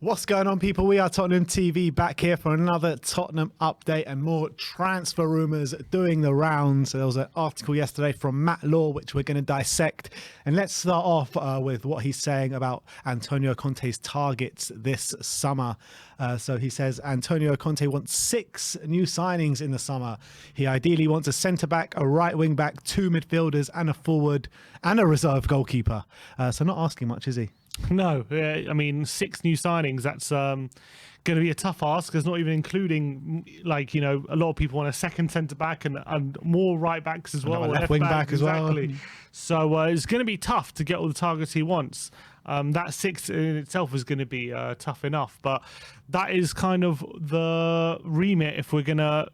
What's going on, people? We are Tottenham TV back here for another Tottenham update and more transfer rumours doing the rounds. There was an article yesterday from Matt Law, which we're going to dissect. And let's start off with what he's saying about Antonio Conte's targets this summer. So he says Antonio Conte wants 6 new signings in the summer. He ideally wants a centre-back, a right wing-back, 2 midfielders and a forward and a reserve goalkeeper. So not asking much, is he? No, I mean 6 new signings. That's going to be a tough ask. Because not even including, like, you know, a lot of people want a second centre back and more right backs as well, left wing back as well. So it's going to be tough to get all the targets he wants. That 6 in itself is going to be tough enough, but that is kind of the remit if we're going to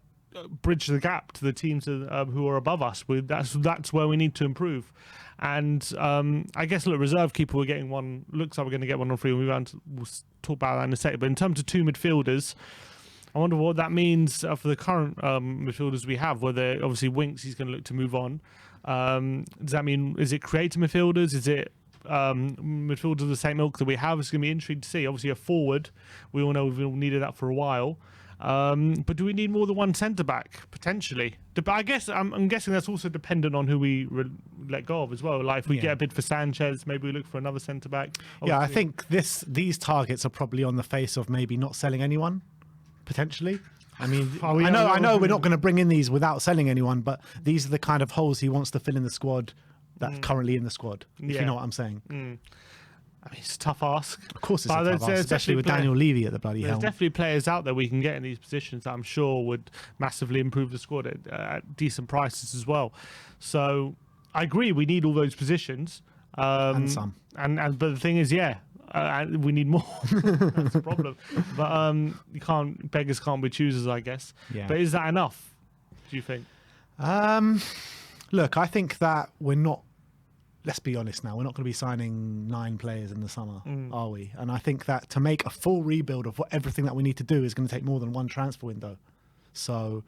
bridge the gap to the teams who are above us. That's where we need to improve. And I guess, look, reserve keeper, we're getting one. Looks like we're going to get one on free. We'll talk about that in a second. But in terms of 2 midfielders, I wonder what that means for the current midfielders we have. Whether obviously Winks, he's going to look to move on. Does that mean, is it creative midfielders? Is it midfielders of the same ilk that we have? It's going to be interesting to see. Obviously, a forward, we all know we've needed that for a while. But do we need more than one centre back potentially? But I guess I'm guessing that's also dependent on who we let go of as well. Like if we get a bid for Sanchez, maybe we look for another centre back. Yeah, I think these targets are probably on the face of maybe not selling anyone potentially. I mean, I know we're not going to bring in these without selling anyone, but these are the kind of holes he wants to fill in the squad that's currently in the squad. If you know what I'm saying. I mean, it's a tough ask. Of course it's a tough ask, especially with Daniel Levy at the bloody helm. There's definitely players out there we can get in these positions that I'm sure would massively improve the squad at decent prices as well. So I agree, we need all those positions. And some. But the thing is, we need more. That's the problem. But beggars can't be choosers, I guess. Yeah. But is that enough, do you think? Look, I think that we're not. Let's be honest now, we're not going to be signing 9 players in the summer, are we? And I think that to make a full rebuild of everything that we need to do is going to take more than one transfer window. So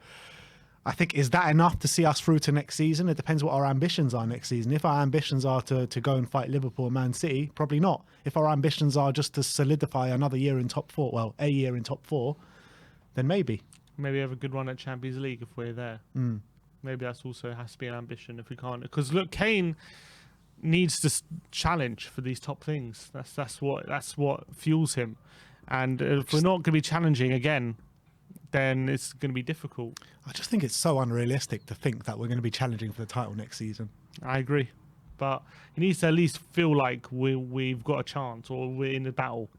I think, is that enough to see us through to next season? It depends what our ambitions are next season. If our ambitions are to go and fight Liverpool and Man City, probably not. If our ambitions are just to solidify another year in top 4, well, a year in top 4, then maybe. Maybe have a good run at Champions League if we're there. Maybe that's also has to be an ambition if we can't. Because look, Kane needs to challenge for these top things. That's what fuels him. And if we're not going to be challenging again, then it's going to be difficult. I just think it's so unrealistic to think that we're going to be challenging for the title next season. I agree, but he needs to at least feel like we've got a chance or we're in the battle.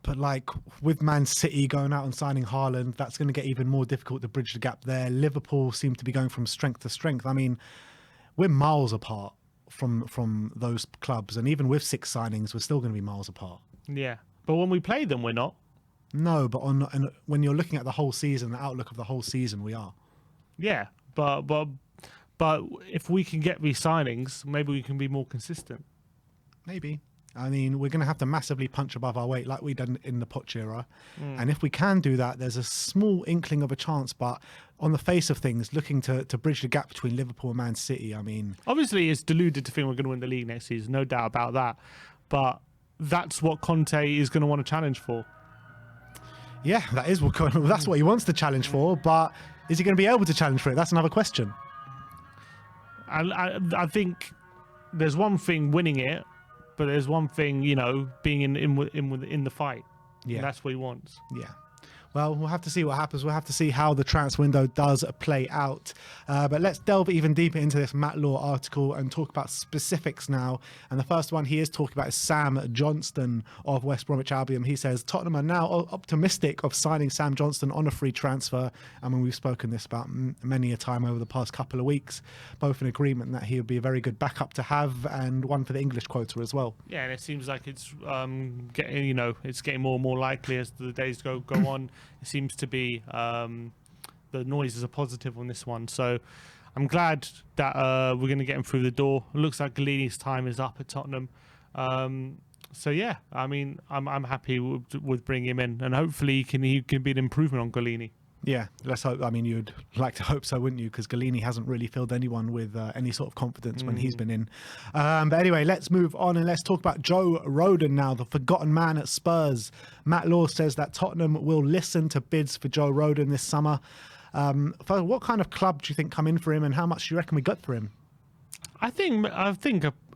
But like with Man City going out and signing Haaland, that's going to get even more difficult to bridge the gap there. Liverpool seem to be going from strength to strength. I mean, we're miles apart from those clubs, and even with 6 signings we're still going to be miles apart. Yeah, but when we play them we're not. No, but when you're looking at the whole season, the outlook of the whole season, we are. Yeah, but if we can get these signings, maybe we can be more consistent. Maybe. I mean, we're going to have to massively punch above our weight like we done in the Poch era. And if we can do that, there's a small inkling of a chance. But on the face of things, looking to bridge the gap between Liverpool and Man City, I mean... Obviously, it's deluded to think we're going to win the league next season, no doubt about that. But that's what Conte is going to want to challenge for. Yeah, that's what he wants to challenge for. But is he going to be able to challenge for it? That's another question. I think there's one thing winning it, but there's one thing, you know, being in the fight. Yeah, and that's what he wants. Yeah. Well, we'll have to see what happens. We'll have to see how the transfer window does play out. But let's delve even deeper into this Matt Law article and talk about specifics now. And the first one he is talking about is Sam Johnstone of West Bromwich Albion. He says Tottenham are now optimistic of signing Sam Johnstone on a free transfer. I mean, we've spoken this about many a time over the past couple of weeks, both in agreement that he would be a very good backup to have and one for the English quota as well. Yeah, and it seems like it's getting more and more likely as the days go on. It seems to be the noises are positive on this one, so I'm glad that we're going to get him through the door. It looks like Galini's time is up at Tottenham, so yeah, I mean, I'm happy with bringing him in, and hopefully he can be an improvement on Galini. Yeah, let's hope. I mean, you'd like to hope so, wouldn't you? Because Galini hasn't really filled anyone with any sort of confidence when he's been in. But anyway, let's move on and let's talk about Joe Rodon now, the forgotten man at Spurs. Matt Law says that Tottenham will listen to bids for Joe Rodon this summer. What kind of club do you think come in for him, and how much do you reckon we got for him? I think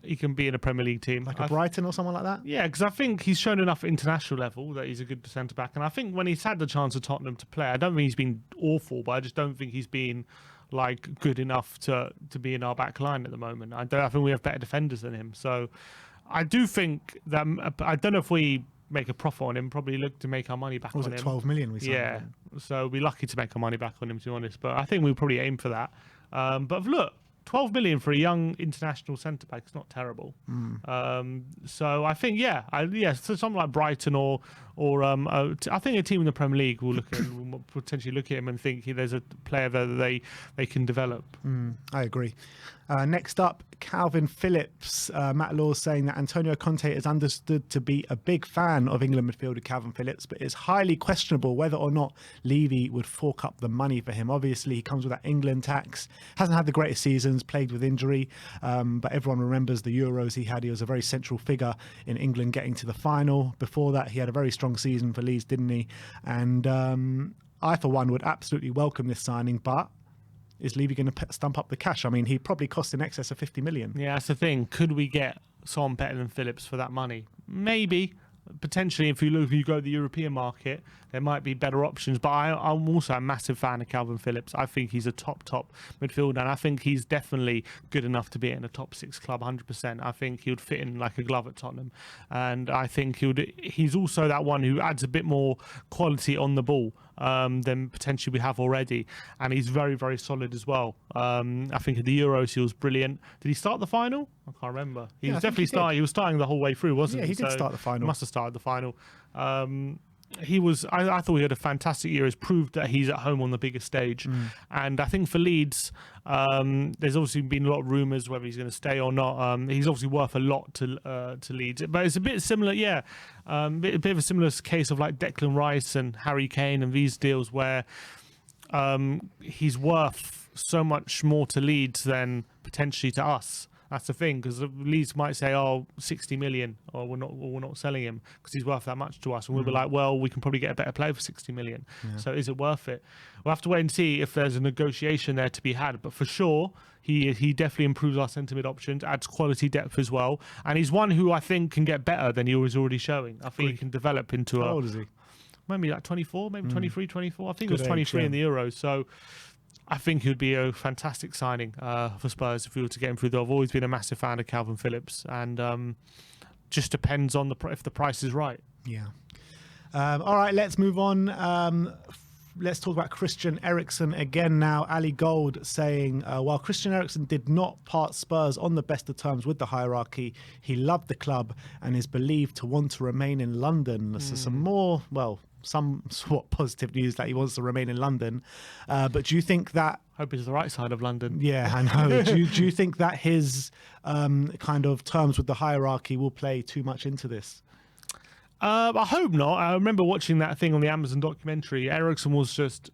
he can be in a Premier League team, Like a Brighton or someone like that? Yeah, because I think he's shown enough at international level that he's a good centre back, and I think when he's had the chance of Tottenham to play, I don't think he's been awful, but I just don't think he's been like good enough to be in our back line at the moment. I think we have better defenders than him, so I do think that I don't know if we make a profit on him. Probably look to make our money back on him. Was it 12 million we signed? Yeah, so we're lucky to make our money back on him, to be honest. But I think we'll probably aim for that. But look, 12 million for a young international centre back is not terrible. So I think, so something like Brighton or I think a team in the Premier League will potentially look at him and think there's a player that they can develop. I agree. Next up, Calvin Phillips. Matt Law saying that Antonio Conte is understood to be a big fan of England midfielder Calvin Phillips, but it's highly questionable whether or not Levy would fork up the money for him. Obviously, he comes with that England tax, hasn't had the greatest seasons, plagued with injury, but everyone remembers the Euros he had. He was a very central figure in England getting to the final. Before that, he had a very strong season for Leeds, didn't he? And I, for one, would absolutely welcome this signing, but is Levy going to stump up the cash? I mean, he probably cost in excess of 50 million. Yeah, that's the thing. Could we get someone better than Phillips for that money? Maybe. Potentially, if you go to the European market, there might be better options. But I'm also a massive fan of Calvin Phillips. I think he's a top midfielder, and I think he's definitely good enough to be in a top 6 club, 100%. I think he would fit in like a glove at Tottenham, and I think he's also that one who adds a bit more quality on the ball than potentially we have already, and he's very, very solid as well. I think at the Euros he was brilliant. Did he start the final? I can't remember. He was definitely starting. He was starting the whole way through, wasn't he? Yeah, he did start the final. He must have started the final. He was. I thought he had a fantastic year. He's proved that he's at home on the biggest stage, and I think for Leeds, there's obviously been a lot of rumours whether he's going to stay or not. He's obviously worth a lot to Leeds, but it's a bit similar, a bit of a similar case of like Declan Rice and Harry Kane and these deals where he's worth so much more to Leeds than potentially to us. That's the thing, because Leeds might say, 60 million, or we're not selling him because he's worth that much to us. And we'll be like, well, we can probably get a better player for 60 million. Yeah. So is it worth it? We'll have to wait and see if there's a negotiation there to be had. But for sure, he definitely improves our centre mid options, adds quality depth as well. And he's one who I think can get better than he was already showing. I think he can develop into How old is he? Maybe like 24, maybe 23, 24. I think it was 23 in the Euros. So I think he would be a fantastic signing for Spurs if we were to get him through. I've always been a massive fan of Calvin Phillips, and just depends on if the price is right. Yeah. All right, let's move on. Let's talk about Christian Eriksen again now. Ali Gold saying, while Christian Eriksen did not part Spurs on the best of terms with the hierarchy, he loved the club and is believed to want to remain in London. So some more, some somewhat positive news that he wants to remain in London. But do you think that... Hope it's the right side of London. Yeah, I know. do you think that his kind of terms with the hierarchy will play too much into this? I hope not. I remember watching that thing on the Amazon documentary. Eriksen was just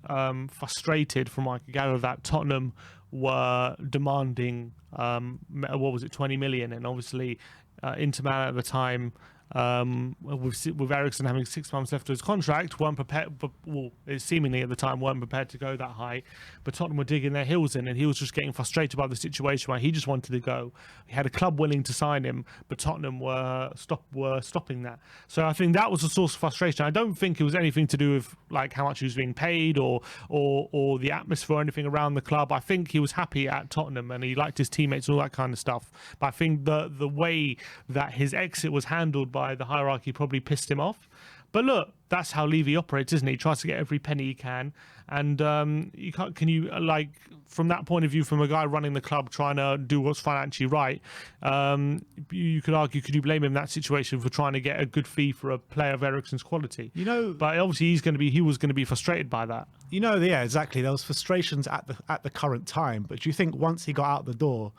frustrated, from what I could gather, that Tottenham were demanding, 20 million? And obviously Inter Milan at the time, with Eriksen having 6 months left of his contract, weren't prepared, seemingly at the time weren't prepared to go that high, but Tottenham were digging their heels in, and he was just getting frustrated about the situation where he just wanted to go. He had a club willing to sign him, but Tottenham were stopping that. So I think that was a source of frustration. I don't think it was anything to do with like how much he was being paid or the atmosphere or anything around the club. I think he was happy at Tottenham and he liked his teammates and all that kind of stuff. But I think the way that his exit was handled by the hierarchy probably pissed him off. But look, that's how Levy operates, isn't he? He tries to get every penny he can, and you can't. Can you from that point of view, from a guy running the club trying to do what's financially right? You could argue, could you blame him in that situation for trying to get a good fee for a player of Eriksen's quality? But obviously he was going to be frustrated by that. Yeah, exactly. There was frustrations at the current time, but do you think once he got out the door,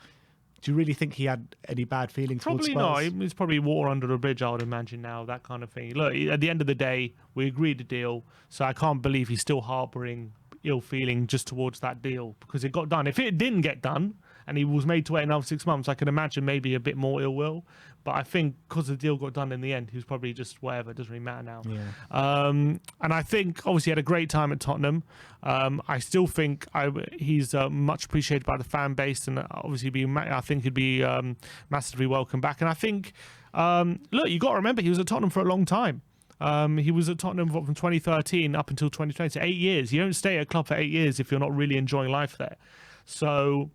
do you really think he had any bad feelings towards Spurs? Probably not. It's probably water under the bridge, I would imagine now, that kind of thing. Look, at the end of the day, we agreed a deal, so I can't believe he's still harbouring ill feeling just towards that deal because it got done. If it didn't get done and he was made to wait another 6 months, I can imagine maybe a bit more ill will. But I think because the deal got done in the end, he was probably just whatever. It doesn't really matter now. Yeah. And I think obviously he had a great time at Tottenham. I still think he's much appreciated by the fan base, and obviously I think he'd be massively welcome back. And I think, look, you got to remember he was at Tottenham for a long time. He was at Tottenham from 2013 up until 2020, so 8 years. You don't stay at a club for 8 years if you're not really enjoying life there. So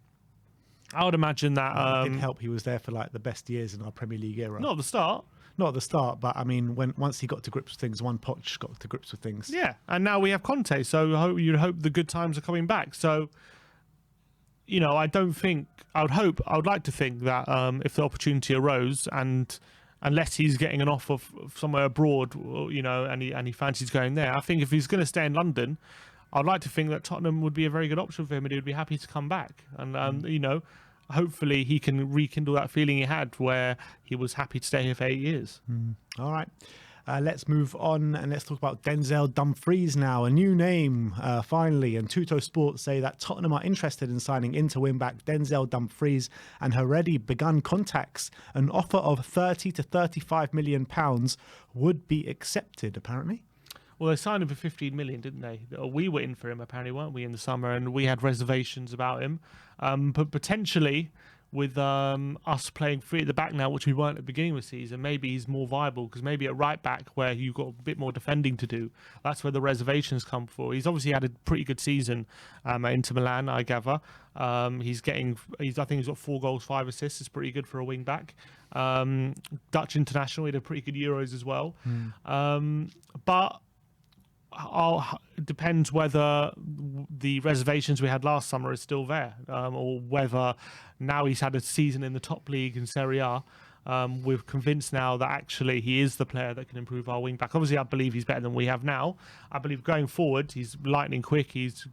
I would imagine that it didn't help. He was there for like the best years in our Premier League era. Not at the start. Not at the start, but I mean, once he got to grips with things, Poch got to grips with things. Yeah, and now we have Conte, so you'd hope the good times are coming back. So, you know, I would like to think that if the opportunity arose, and unless he's getting an offer somewhere abroad, you know, and he fancies going there, I think if he's going to stay in London, I'd like to think that Tottenham would be a very good option for him, and he would be happy to come back. And you know, hopefully he can rekindle that feeling he had where he was happy to stay here for 8 years. All right. Let's move on and let's talk about Denzel Dumfries now. A new name, finally. And Tutto Sports say that Tottenham are interested in signing Inter wing-back Denzel Dumfries and have already begun contacts. An offer of 30 to 35 million pounds would be accepted, apparently. Well, they signed him for 15 million, didn't they? We were in for him, apparently, weren't we, in the summer? And we had reservations about him. But potentially, with us playing free at the back now, which we weren't at the beginning of the season, maybe he's more viable, because maybe at right back, where you've got a bit more defending to do, that's where the reservations come for. He's obviously had a pretty good season at Inter Milan, I gather. I think he's got 4 goals, 5 assists. It's pretty good for a wing back. Dutch international, he had a pretty good Euros as well. But it depends whether the reservations we had last summer are still there, or whether now he's had a season in the top league in Serie A, we're convinced now that actually he is the player that can improve our wing back. Obviously, I believe he's better than we have now. I believe going forward, he's lightning quick. He's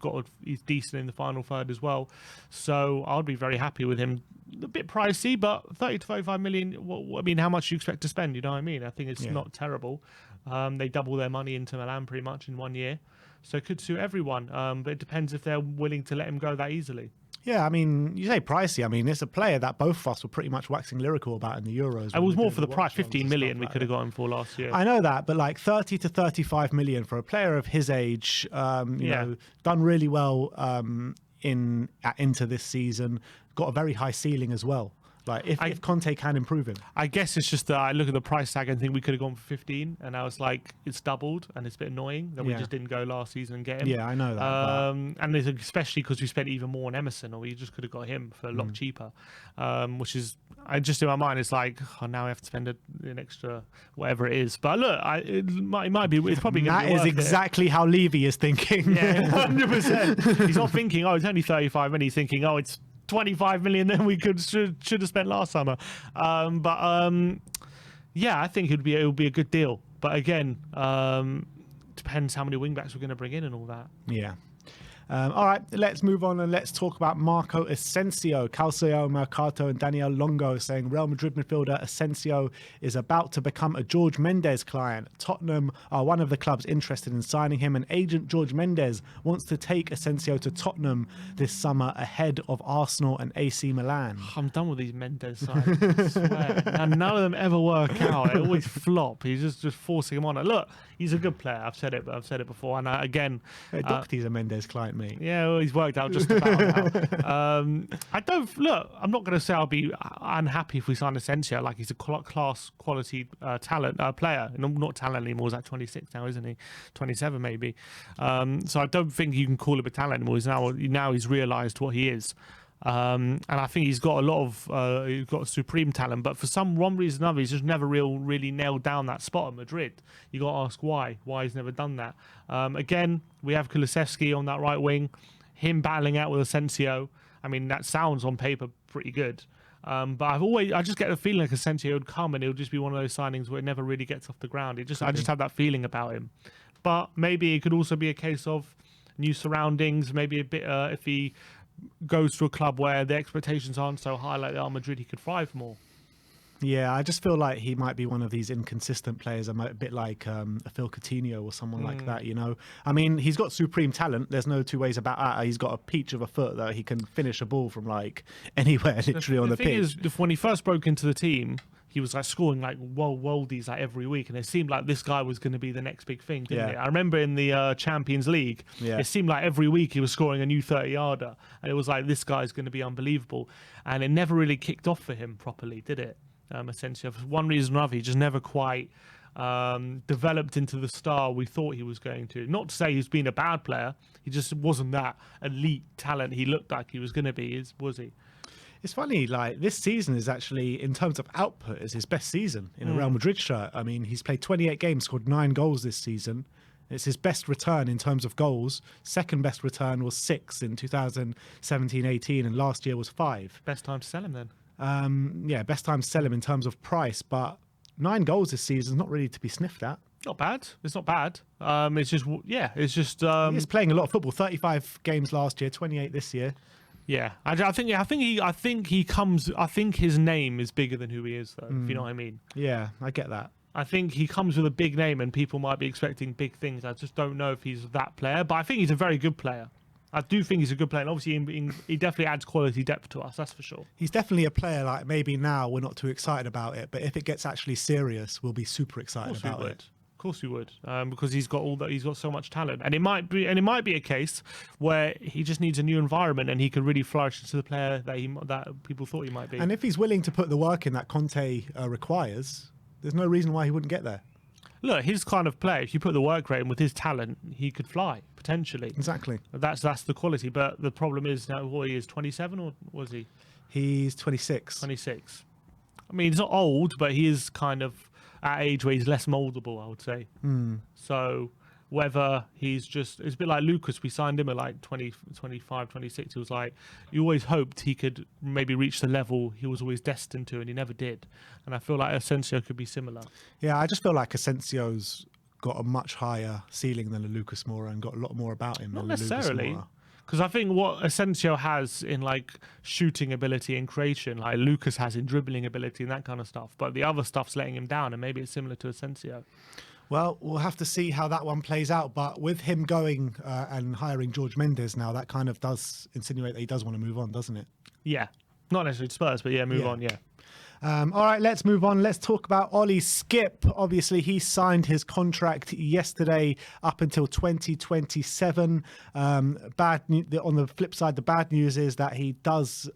decent in the final third as well. So I'd be very happy with him. A bit pricey, but 30 to 35 million. I mean, how much do you expect to spend? You know what I mean? I think it's not terrible. They double their money into Milan pretty much in 1 year. So it could suit everyone. But it depends if they're willing to let him go that easily. Yeah, I mean, you say pricey. I mean, it's a player that both of us were pretty much waxing lyrical about in the Euros. It was more for the price, 15 million we could have got him for last year. I know that, but like 30 to 35 million for a player of his age, you know, done really well into this season, got a very high ceiling as well. Like if Conte can improve him. I guess it's just that I look at the price tag and think we could have gone for 15, and I was like, it's doubled, and it's a bit annoying that we just didn't go last season and get him. Yeah, I know that. And especially because we spent even more on Emerson, or we just could have got him for a lot cheaper. Which is, just in my mind, it's like, now I have to spend an extra whatever it is. But look, it might be. It's probably going to be worth it. That is exactly how Levy is thinking. Yeah, 100%. He's not thinking, it's only 35, and he's thinking, it's 25 million than we should have spent last summer. Yeah, I think it would be a good deal. But again, depends how many wingbacks we're going to bring in and all that. Yeah. All right, let's move on and let's talk about Marco Asensio. Calcio Mercato and Daniel Longo saying Real Madrid midfielder Asensio is about to become a George Mendes client. Tottenham are one of the clubs interested in signing him, and agent George Mendes wants to take Asensio to Tottenham this summer ahead of Arsenal and AC Milan. I'm done with these Mendes signings, I swear. And none of them ever work out. They always flop. He's just forcing him on. Look, he's a good player. I've said it before. And again, Doherty's a Mendes client, mate. Yeah, well, he's worked out just about now. I'm not going to say I'll be unhappy if we sign Asensio. Like, he's a class quality talent player. Not talent anymore. He's like 26 now, isn't he? 27 maybe. So I don't think you can call him a talent anymore. Now he's realised what he is. And I think he's got a lot of he's got supreme talent, but for one reason or another, he's just never really nailed down that spot at Madrid. You got to ask why he's never done that. Again, we have Kulusevski on that right wing, him battling out with Asensio. I mean, that sounds on paper pretty good, but I just get the feeling like Asensio would come and it would just be one of those signings where it never really gets off the ground. I just have that feeling about him. But maybe it could also be a case of new surroundings, maybe a bit if he goes to a club where the expectations aren't so high like they are Madrid, he could thrive more. Yeah, I just feel like he might be one of these inconsistent players, a bit like a Phil Coutinho or someone like that, you know. I mean, he's got supreme talent. There's no two ways about that. He's got a peach of a foot that he can finish a ball from like anywhere, literally on the pitch. The thing is, when he first broke into the team, he was like scoring like worldies like every week, and it seemed like this guy was going to be the next big thing, didn't it? I remember in the Champions League, it seemed like every week he was scoring a new 30-yarder, and it was like, this guy's going to be unbelievable, and it never really kicked off for him properly, did it? Asensio, for one reason or another, he just never quite developed into the star we thought he was going to. Not to say he's been a bad player, he just wasn't that elite talent he looked like he was going to be, was he? It's funny, like this season is actually, in terms of output, is his best season in a Real Madrid shirt. I mean, he's played 28 games, scored 9 goals this season. It's his best return in terms of goals. Second best return was 6 in 2017-18, and last year was 5. Best time to sell him then. Yeah, best time to sell him in terms of price, but 9 goals this season is not really to be sniffed at. Not bad. It's not bad. It's just, it's just. He's playing a lot of football. 35 games last year, 28 this year. Yeah, I think he comes. I think his name is bigger than who he is, though. If you know what I mean. Yeah, I get that. I think he comes with a big name, and people might be expecting big things. I just don't know if he's that player, but I think he's a very good player. I do think he's a good player, and obviously he definitely adds quality depth to us, that's for sure. He's definitely a player, like maybe now we're not too excited about it, but if it gets actually serious, we'll be super excited about it. Of course we would, because he's got so much talent, and it might be a case where he just needs a new environment, and he could really flourish into the player that people thought he might be. And if he's willing to put the work in that Conte requires, there's no reason why he wouldn't get there. Look, his kind of player, if you put the work rate in with his talent, he could fly, potentially. Exactly. That's the quality. But the problem is now, what, he is 27, or was he? He's 26. 26. I mean, he's not old, but he is kind of at age where he's less moldable, I would say. So whether he's just, it's a bit like Lucas, we signed him at like 20, 25, 26. It was like, you always hoped he could maybe reach the level he was always destined to, and he never did. And I feel like Asensio could be similar. Yeah, I just feel like Asensio's got a much higher ceiling than a Lucas Moura, and got a lot more about him Not than necessarily. Lucas Moura. Because I think what Asensio has in like shooting ability and creation, like Lucas has in dribbling ability and that kind of stuff. But the other stuff's letting him down, and maybe it's similar to Asensio. Well, we'll have to see how that one plays out. But with him going and hiring George Mendes now, that kind of does insinuate that he does want to move on, doesn't it? Yeah. Not necessarily Spurs, but move on, yeah. All right, let's move on. Let's talk about Ollie Skipp. Obviously, he signed his contract yesterday up until 2027. On the flip side, the bad news is that he does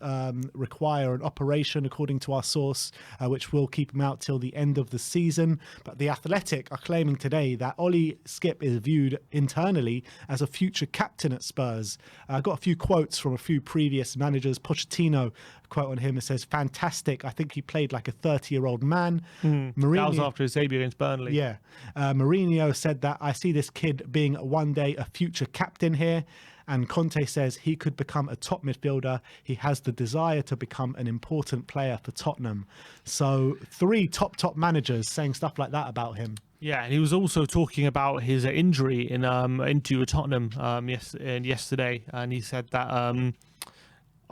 require an operation, according to our source, which will keep him out till the end of the season. But The Athletic are claiming today that Ollie Skipp is viewed internally as a future captain at Spurs. I got a few quotes from a few previous managers. Pochettino, quote on him, it says, "Fantastic. I think he played like a 30-year-old man." Mourinho, that was after his debut against Burnley. Yeah. Mourinho said that, "I see this kid being one day a future captain here." And Conte says he could become a top midfielder. He has the desire to become an important player for Tottenham. So 3 top managers saying stuff like that about him. Yeah, and he was also talking about his injury into Tottenham yesterday, and he said that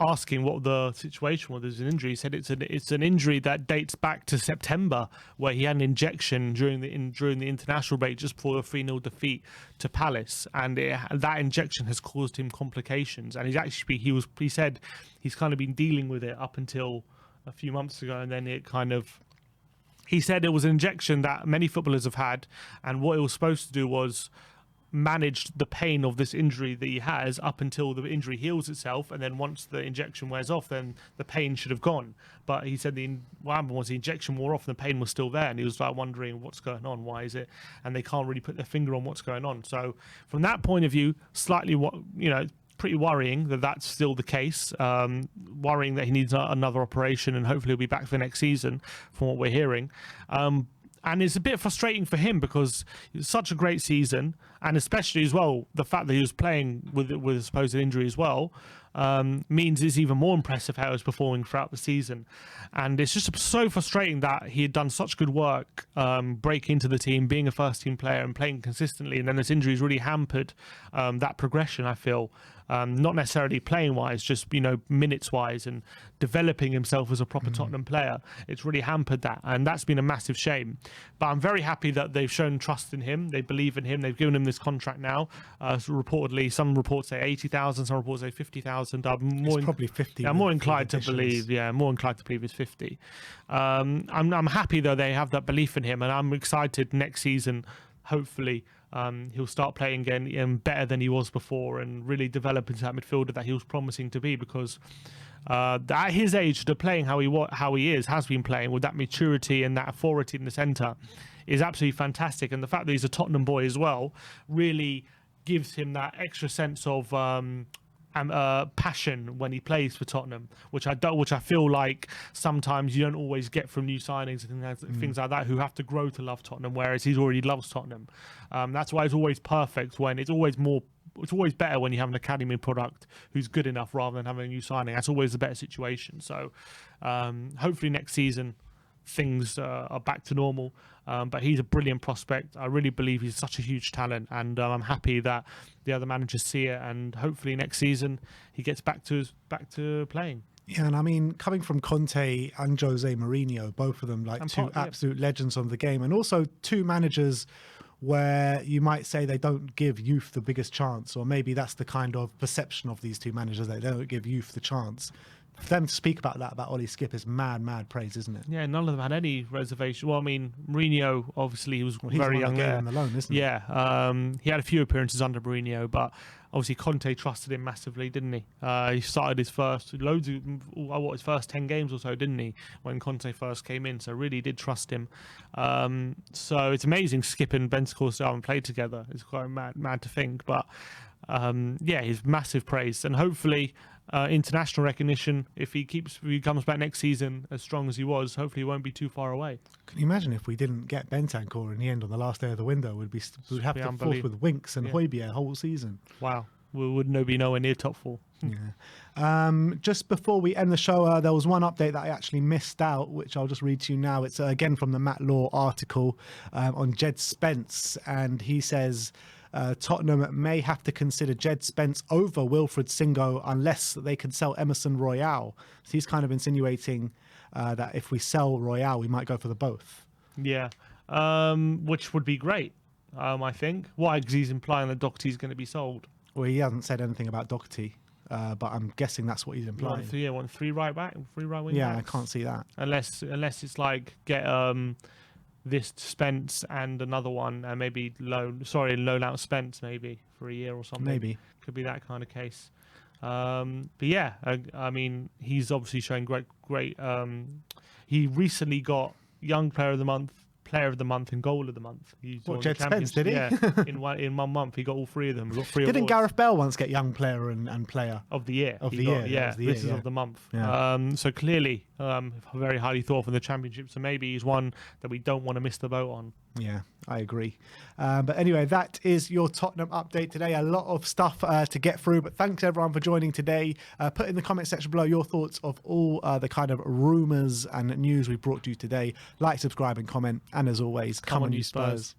asking what the situation was, there's an injury. He said it's an injury that dates back to September, where he had an injection during the international break just before a 3-0 defeat to Palace, and that injection has caused him complications. And he said he's kind of been dealing with it up until a few months ago, and then he said it was an injection that many footballers have had, and what it was supposed to do was managed the pain of this injury that he has up until the injury heals itself, and then once the injection wears off, then the pain should have gone. But he said what happened was the injection wore off and the pain was still there, and he was like wondering what's going on, why is it, and they can't really put their finger on what's going on. So from that point of view, slightly pretty worrying that that's still the case. Worrying that he needs another operation, and hopefully he'll be back for next season from what we're hearing. And it's a bit frustrating for him because it was such a great season, and especially as well the fact that he was playing with a supposed injury as well. means it's even more impressive how he was performing throughout the season. And it's just so frustrating that he had done such good work breaking into the team, being a first team player and playing consistently, and then this injury's really hampered that progression, I feel. Not necessarily playing wise, just minutes wise and developing himself as a proper Tottenham player. It's really hampered that, and that's been a massive shame. But I'm very happy that they've shown trust in him. They believe in him. They've given him this contract now. So reportedly, some reports say 80,000, some reports say 50,000. It's probably 50. I'm more inclined to believe. Yeah, more inclined to believe it's 50. I'm happy though they have that belief in him, and I'm excited next season. Hopefully, he'll start playing again better than he was before and really develop into that midfielder that he was promising to be, because at his age, to playing how he has been playing with that maturity and that authority in the centre is absolutely fantastic. And the fact that he's a Tottenham boy as well really gives him that extra sense of passion when he plays for Tottenham, which I feel like sometimes you don't always get from new signings and things like that, who have to grow to love Tottenham, whereas he already loves Tottenham. That's why it's always perfect when it's always better when you have an academy product who's good enough rather than having a new signing. That's always the better situation. So hopefully next season things are back to normal. But he's a brilliant prospect. I really believe he's such a huge talent, and I'm happy that the other managers see it, and hopefully next season he gets back to playing. Yeah, and I mean, coming from Conte and Jose Mourinho, both of them two absolute legends of the game, and also two managers where you might say they don't give youth the biggest chance, or maybe that's the kind of perception of these two managers, that they don't give youth the chance. For them to speak about Ollie Skipp is mad praise, isn't it? Yeah, none of them had any reservation. Well, I mean, Mourinho, obviously, he was very young there. On the loan, isn't he? Yeah, he had a few appearances under Mourinho, but obviously Conte trusted him massively, didn't he? He started his first 10 games or so, didn't he, when Conte first came in? So really did trust him. So it's amazing Skipp and Bentancur still haven't played together. It's quite mad to think, but yeah, he's massive praise, and hopefully international recognition. If he comes back next season as strong as he was, hopefully he won't be too far away. Can you imagine if we didn't get Bentancur in the end on the last day of the window? We'd have to force with Winks and Højbjerg whole season. Wow, we wouldn't be nowhere near top 4. Yeah. Just before we end the show, there was one update that I actually missed out, which I'll just read to you now. It's again from the Matt Law article on Jed Spence, and he says Tottenham may have to consider Jed Spence over Wilfried Singo unless they can sell Emerson Royale. So he's kind of insinuating that if we sell Royale, we might go for the both. Yeah, which would be great, I think. Why? Because he's implying that Doherty's going to be sold. Well, he hasn't said anything about Doherty, but I'm guessing that's what he's implying. Want three right wing Yeah, backs? I can't see that. Unless it's like get this Spence and another one, and maybe loan out Spence maybe for a year or something. Maybe could be that kind of case. But yeah, I mean, he's obviously showing great. He recently got Young Player of the Month, Player of the Month, and Goal of the Month. Jed Spence, did he? Yeah, in 1 month he got all 3 of them. He got 3 Didn't awards. Gareth Bale once get Young Player and Player of the Year? Yeah, this is of the month. Yeah. So clearly, very highly thought for the Championship. So maybe he's one that we don't want to miss the boat on. Yeah, I agree. But anyway, that is your Tottenham update today. A lot of stuff to get through, but thanks everyone for joining today. Put in the comment section below your thoughts of all the kind of rumours and news we brought to you today. Like, subscribe and comment. And as always, come on you Spurs.